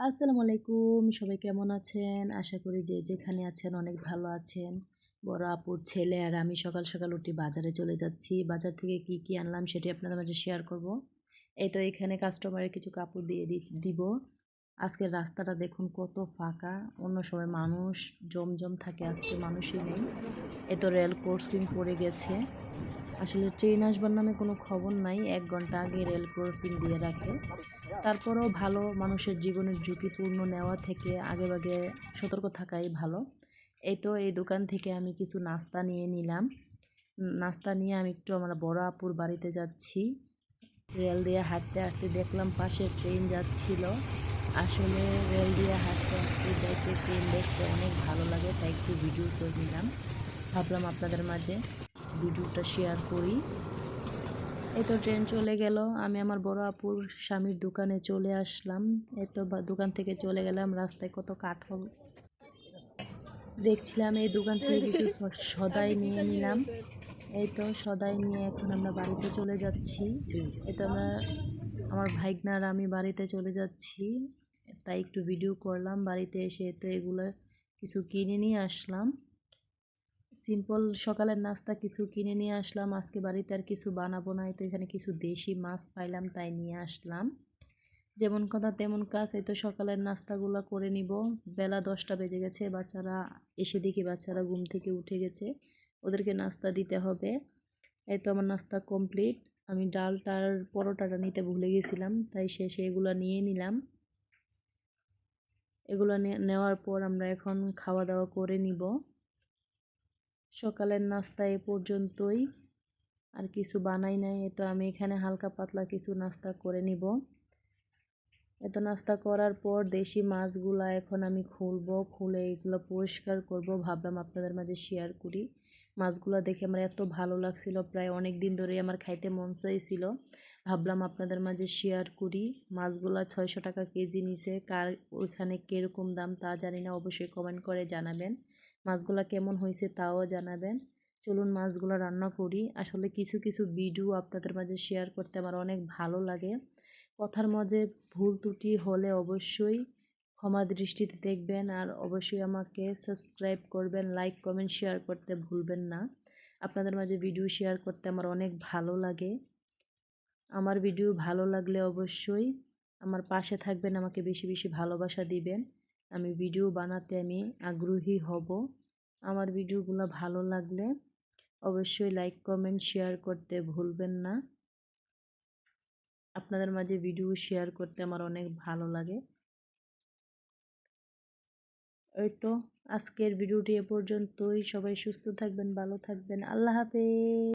আসসালামু আলাইকুম। সবাই কেমন আছেন? আশা করি যে যেখানে আছেন অনেক ভালো আছেন। বড় আপুর ছেলে আর আমি সকাল সকাল উঠি বাজারে চলে যাচ্ছি। বাজার থেকে কি আনলাম সেটি আপনাদের মাঝে শেয়ার করব। এই তো এখানে কাস্টমারের কিছু কাপড় দিয়ে দিব। আজকের রাস্তাটা দেখুন কত ফাঁকা। অন্য সময় মানুষ জমজম থাকে, আজকে মানুষই নেই। এই তো রেল ক্রসিং পড়ে গেছে। আসলে ট্রেন আসবার নামে কোনো খবর নাই, ১ ঘন্টা আগে রেল ক্রসিং দিয়ে রাখে। তারপরেও ভালো, মানুষের জীবনের ঝুঁকিপূর্ণ নেওয়া থেকে আগেভাগে সতর্ক থাকাই ভালো। এই তো এই দোকান থেকে আমি কিছু নাস্তা নিয়ে নিলাম। নাস্তা নিয়ে আমি একটু আমার বড় আপুর বাড়িতে যাচ্ছি। রেল দিয়ে হাঁটতে হাঁটতে দেখলাম পাশে ট্রেন যাচ্ছিল। আসলে রেল দিয়ে হাঁটতে হাঁটতে যাইতে ট্রেন দেখতে অনেক ভালো লাগে, তাই একটু ভিডিও করে নিলাম। ভাবলাম আপনাদের মাঝে ভিডিওটা শেয়ার করি। এই তো ট্রেন চলে গেল, আমি আমার বড় আপুর স্বামীর দোকানে চলে আসলাম। এই তো দোকান থেকে চলে গেলাম, রাস্তায় কত কাঠল দেখছিলাম। এই দোকান থেকে কিছু সদাই নিয়ে নিলাম। এই তো সদাই নিয়ে এখন আমরা বাড়িতে চলে যাচ্ছি। এই তো আমার ভাইগনার আমি বাড়িতে চলে যাচ্ছি, তাই একটু ভিডিও করলাম। বাড়িতে এসে তো এগুলো কিছু কিনে নিয়ে আসলাম। সিম্পল সকালের নাস্তা কিছু কিনে নিয়ে আসলাম। আজকে বাড়িতে আর কিছু বানাবো না, তো এখানে কিছু দেশি মাছ পাইলাম তাই নিয়ে আসলাম। যেমন কথা তেমন কাজ। এই তো সকালের নাস্তাগুলো করে নিব। বেলা 10টা বেজে গেছে, বাচ্চারা এসে দেখি বাচ্চারা ঘুম থেকে উঠে গেছে, ওদেরকে নাস্তা দিতে হবে। এই তো আমার নাস্তা কমপ্লিট। আমি ডালটার পরোটাটা নিতে ভুলে গেছিলাম, তাই শেষে এগুলো নিয়ে নিলাম। এগুলো নেওয়ার পর আমরা এখন খাওয়া দাওয়া করে নিব। সকালের নাস্তা এ পর্যন্তই, আর কিছু বানাই নাই। তো আমি এখানে হালকা পাতলা কিছু নাস্তা করে নিব। এত নাস্তা করার পর দেশি মাছগুলা এখন আমি খুলবো, খুলে এগুলো পরিষ্কার করব। ভাবলাম আপনাদের মাঝে শেয়ার করি। মাছগুলো দেখে আমার এত ভালো লাগছিল, প্রায় অনেক দিন ধরেই আমার খাইতে মন চাইছিল। ভাবলাম আপনাদের মাঝে শেয়ার করি। মাছগুলা 600 টাকা কেজি নিছে। কার ওইখানে কীরকম দাম তা জানি না, অবশ্যই কমেন্ট করে জানাবেন। মাছগুলা কেমন হয়েছে তাও জানাবেন। চলুন মাছগুলো রান্না করি। আসলে কিছু কিছু ভিডিও আপনাদের মাঝে শেয়ার করতে আমার অনেক ভালো লাগে। কথার মাঝে ভুল ত্রুটি হলে অবশ্যই ক্ষমা দৃষ্টিতে দেখবেন, আর অবশ্যই আমাকে সাবস্ক্রাইব করবেন, লাইক কমেন্ট শেয়ার করতে ভুলবেন না। আপনাদের মাঝে ভিডিও শেয়ার করতে আমার অনেক ভালো লাগে। আমার ভিডিও ভালো লাগলে অবশ্যই আমার পাশে থাকবেন, আমাকে বেশি বেশি ভালোবাসা দিবেন। আমি ভিডিও বানাতে আমি আগ্রহী হব। আমার ভিডিওগুলো ভালো লাগলে অবশ্যই লাইক কমেন্ট শেয়ার করতে ভুলবেন না। আপনাদের মাঝে ভিডিও শেয়ার করতে আমার অনেক ভালো লাগে। এই তো আজকের ভিডিওটি এ পর্যন্তই। সবাই সুস্থ থাকবেন, ভালো থাকবেন। আল্লাহ হাফেজ।